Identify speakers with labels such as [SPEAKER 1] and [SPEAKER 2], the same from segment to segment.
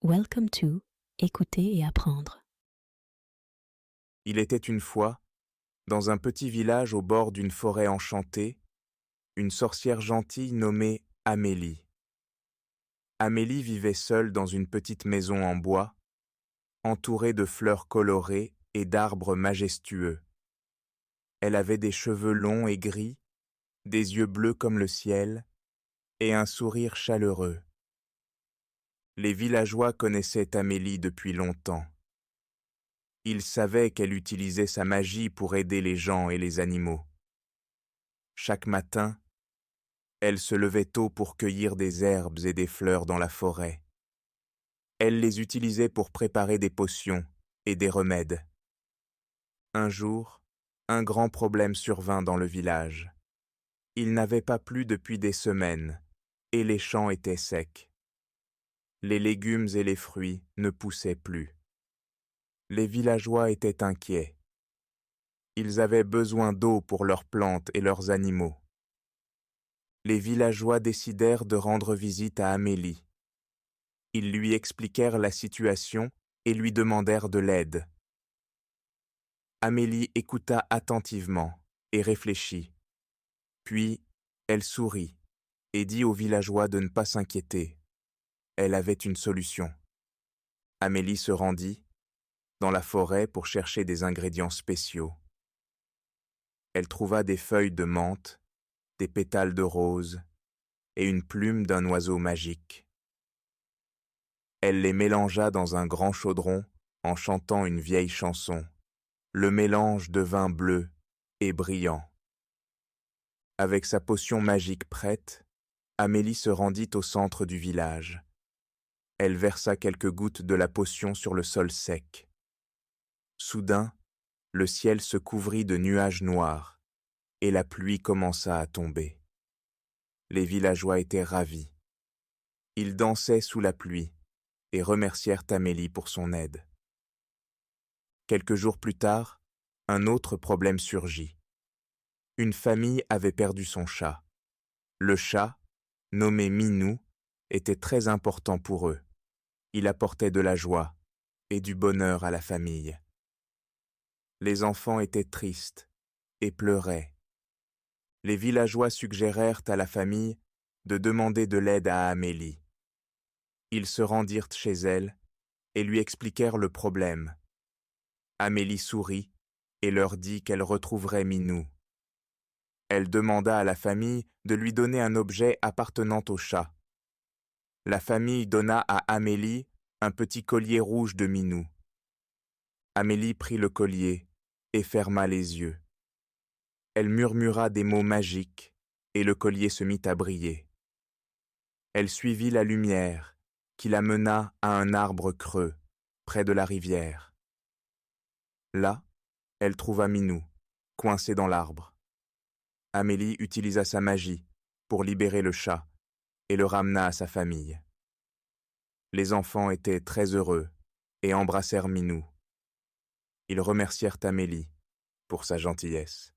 [SPEAKER 1] Welcome to Écouter et apprendre.
[SPEAKER 2] Il était une fois, dans un petit village au bord d'une forêt enchantée, une sorcière gentille nommée Amélie. Amélie vivait seule dans une petite maison en bois, entourée de fleurs colorées et d'arbres majestueux. Elle avait des cheveux longs et gris, des yeux bleus comme le ciel, et un sourire chaleureux. Les villageois connaissaient Amélie depuis longtemps. Ils savaient qu'elle utilisait sa magie pour aider les gens et les animaux. Chaque matin, elle se levait tôt pour cueillir des herbes et des fleurs dans la forêt. Elle les utilisait pour préparer des potions et des remèdes. Un jour, un grand problème survint dans le village. Il n'avait pas plu depuis des semaines, et les champs étaient secs. Les légumes et les fruits ne poussaient plus. Les villageois étaient inquiets. Ils avaient besoin d'eau pour leurs plantes et leurs animaux. Les villageois décidèrent de rendre visite à Amélie. Ils lui expliquèrent la situation et lui demandèrent de l'aide. Amélie écouta attentivement et réfléchit. Puis, elle sourit et dit aux villageois de ne pas s'inquiéter. Elle avait une solution. Amélie se rendit dans la forêt pour chercher des ingrédients spéciaux. Elle trouva des feuilles de menthe, des pétales de rose et une plume d'un oiseau magique. Elle les mélangea dans un grand chaudron en chantant une vieille chanson. Le mélange devint bleu et brillant. Avec sa potion magique prête, Amélie se rendit au centre du village. Elle versa quelques gouttes de la potion sur le sol sec. Soudain, le ciel se couvrit de nuages noirs et la pluie commença à tomber. Les villageois étaient ravis. Ils dansaient sous la pluie et remercièrent Amélie pour son aide. Quelques jours plus tard, un autre problème surgit. Une famille avait perdu son chat. Le chat, nommé Minou, était très important pour eux. Il apportait de la joie et du bonheur à la famille. Les enfants étaient tristes et pleuraient. Les villageois suggérèrent à la famille de demander de l'aide à Amélie. Ils se rendirent chez elle et lui expliquèrent le problème. Amélie sourit et leur dit qu'elle retrouverait Minou. Elle demanda à la famille de lui donner un objet appartenant au chat. La famille donna à Amélie un petit collier rouge de Minou. Amélie prit le collier et ferma les yeux. Elle murmura des mots magiques et le collier se mit à briller. Elle suivit la lumière qui la mena à un arbre creux, près de la rivière. Là, elle trouva Minou, coincé dans l'arbre. Amélie utilisa sa magie pour libérer le chat et le ramena à sa famille. Les enfants étaient très heureux et embrassèrent Minou. Ils remercièrent Amélie pour sa gentillesse.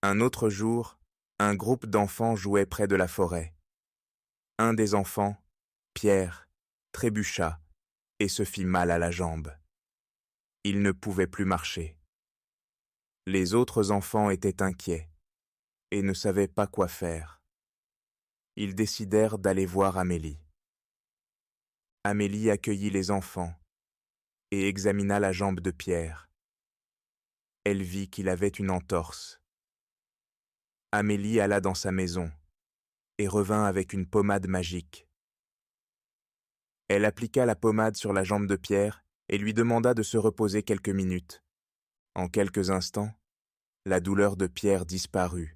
[SPEAKER 2] Un autre jour, un groupe d'enfants jouait près de la forêt. Un des enfants, Pierre, trébucha et se fit mal à la jambe. Il ne pouvait plus marcher. Les autres enfants étaient inquiets et ne savaient pas quoi faire. Ils décidèrent d'aller voir Amélie. Amélie accueillit les enfants et examina la jambe de Pierre. Elle vit qu'il avait une entorse. Amélie alla dans sa maison et revint avec une pommade magique. Elle appliqua la pommade sur la jambe de Pierre et lui demanda de se reposer quelques minutes. En quelques instants, la douleur de Pierre disparut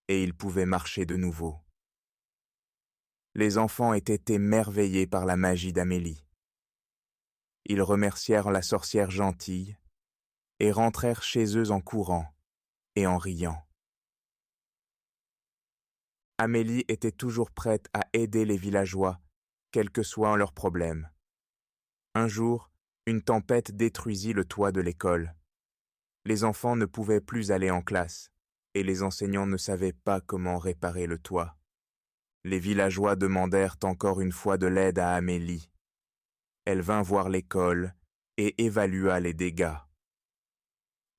[SPEAKER 2] et il pouvait marcher de nouveau. Les enfants étaient émerveillés par la magie d'Amélie. Ils remercièrent la sorcière gentille et rentrèrent chez eux en courant et en riant. Amélie était toujours prête à aider les villageois, quels que soient leurs problèmes. Un jour, une tempête détruisit le toit de l'école. Les enfants ne pouvaient plus aller en classe, et les enseignants ne savaient pas comment réparer le toit. Les villageois demandèrent encore une fois de l'aide à Amélie, elle vint voir l'école et évalua les dégâts.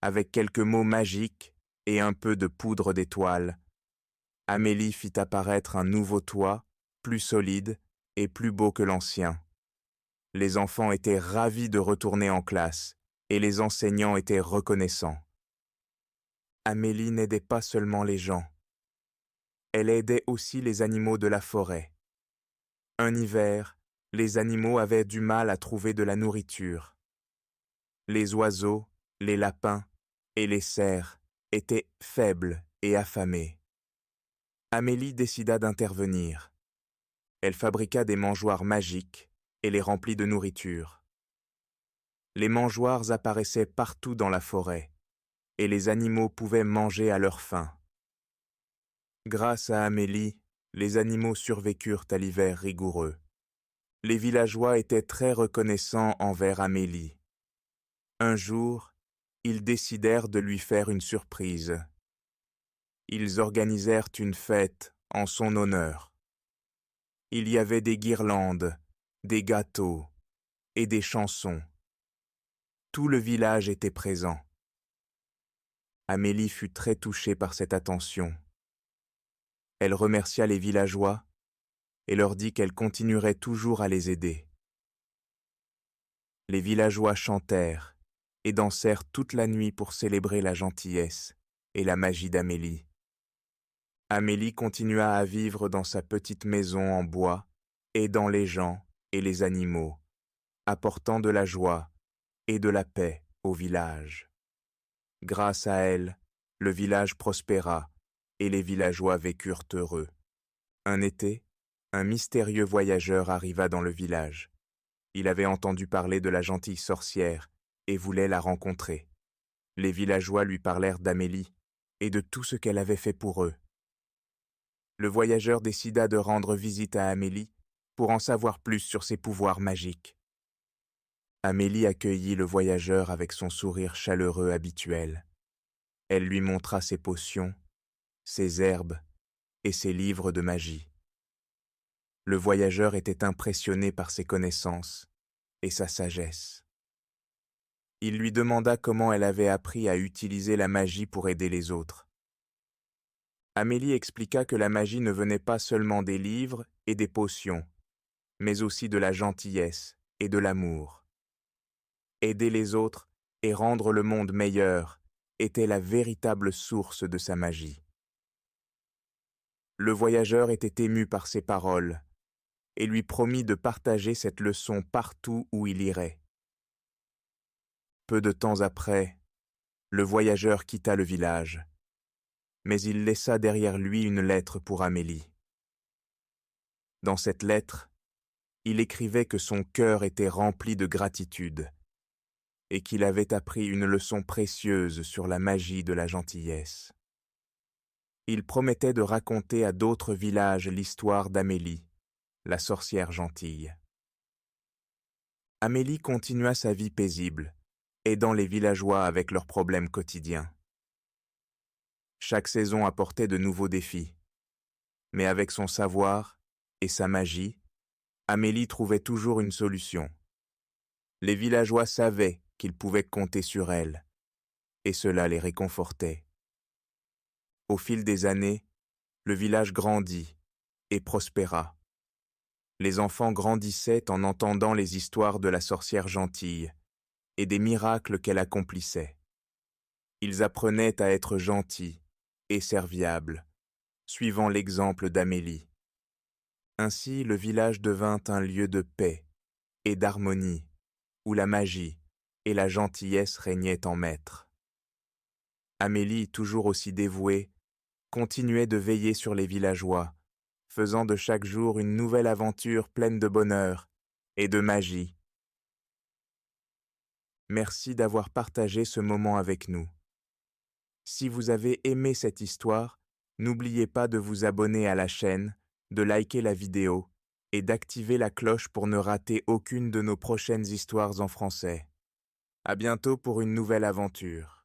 [SPEAKER 2] Avec quelques mots magiques et un peu de poudre d'étoile, Amélie fit apparaître un nouveau toit, plus solide et plus beau que l'ancien. Les enfants étaient ravis de retourner en classe et les enseignants étaient reconnaissants. Amélie n'aidait pas seulement les gens. Elle aidait aussi les animaux de la forêt. Un hiver, les animaux avaient du mal à trouver de la nourriture. Les oiseaux, les lapins et les cerfs étaient faibles et affamés. Amélie décida d'intervenir. Elle fabriqua des mangeoires magiques et les remplit de nourriture. Les mangeoires apparaissaient partout dans la forêt, et les animaux pouvaient manger à leur faim. Grâce à Amélie, les animaux survécurent à l'hiver rigoureux. Les villageois étaient très reconnaissants envers Amélie. Un jour, ils décidèrent de lui faire une surprise. Ils organisèrent une fête en son honneur. Il y avait des guirlandes, des gâteaux et des chansons. Tout le village était présent. Amélie fut très touchée par cette attention. Elle remercia les villageois et leur dit qu'elle continuerait toujours à les aider. Les villageois chantèrent et dansèrent toute la nuit pour célébrer la gentillesse et la magie d'Amélie. Amélie continua à vivre dans sa petite maison en bois, aidant les gens et les animaux, apportant de la joie et de la paix au village. Grâce à elle, le village prospéra et les villageois vécurent heureux. Un été, un mystérieux voyageur arriva dans le village. Il avait entendu parler de la gentille sorcière et voulait la rencontrer. Les villageois lui parlèrent d'Amélie et de tout ce qu'elle avait fait pour eux. Le voyageur décida de rendre visite à Amélie pour en savoir plus sur ses pouvoirs magiques. Amélie accueillit le voyageur avec son sourire chaleureux habituel. Elle lui montra ses potions, ses herbes et ses livres de magie. Le voyageur était impressionné par ses connaissances et sa sagesse. Il lui demanda comment elle avait appris à utiliser la magie pour aider les autres. Amélie expliqua que la magie ne venait pas seulement des livres et des potions, mais aussi de la gentillesse et de l'amour. Aider les autres et rendre le monde meilleur était la véritable source de sa magie. Le voyageur était ému par ces paroles et lui promit de partager cette leçon partout où il irait. Peu de temps après, le voyageur quitta le village, mais il laissa derrière lui une lettre pour Amélie. Dans cette lettre, il écrivait que son cœur était rempli de gratitude et qu'il avait appris une leçon précieuse sur la magie de la gentillesse. Il promettait de raconter à d'autres villages l'histoire d'Amélie, la sorcière gentille. Amélie continua sa vie paisible, aidant les villageois avec leurs problèmes quotidiens. Chaque saison apportait de nouveaux défis, mais avec son savoir et sa magie, Amélie trouvait toujours une solution. Les villageois savaient qu'ils pouvaient compter sur elle, et cela les réconfortait. Au fil des années, le village grandit et prospéra. Les enfants grandissaient en entendant les histoires de la sorcière gentille et des miracles qu'elle accomplissait. Ils apprenaient à être gentils et serviables, suivant l'exemple d'Amélie. Ainsi, le village devint un lieu de paix et d'harmonie, où la magie et la gentillesse régnaient en maître. Amélie, toujours aussi dévouée, continuait de veiller sur les villageois, faisant de chaque jour une nouvelle aventure pleine de bonheur et de magie. Merci d'avoir partagé ce moment avec nous. Si vous avez aimé cette histoire, n'oubliez pas de vous abonner à la chaîne, de liker la vidéo et d'activer la cloche pour ne rater aucune de nos prochaines histoires en français. À bientôt pour une nouvelle aventure.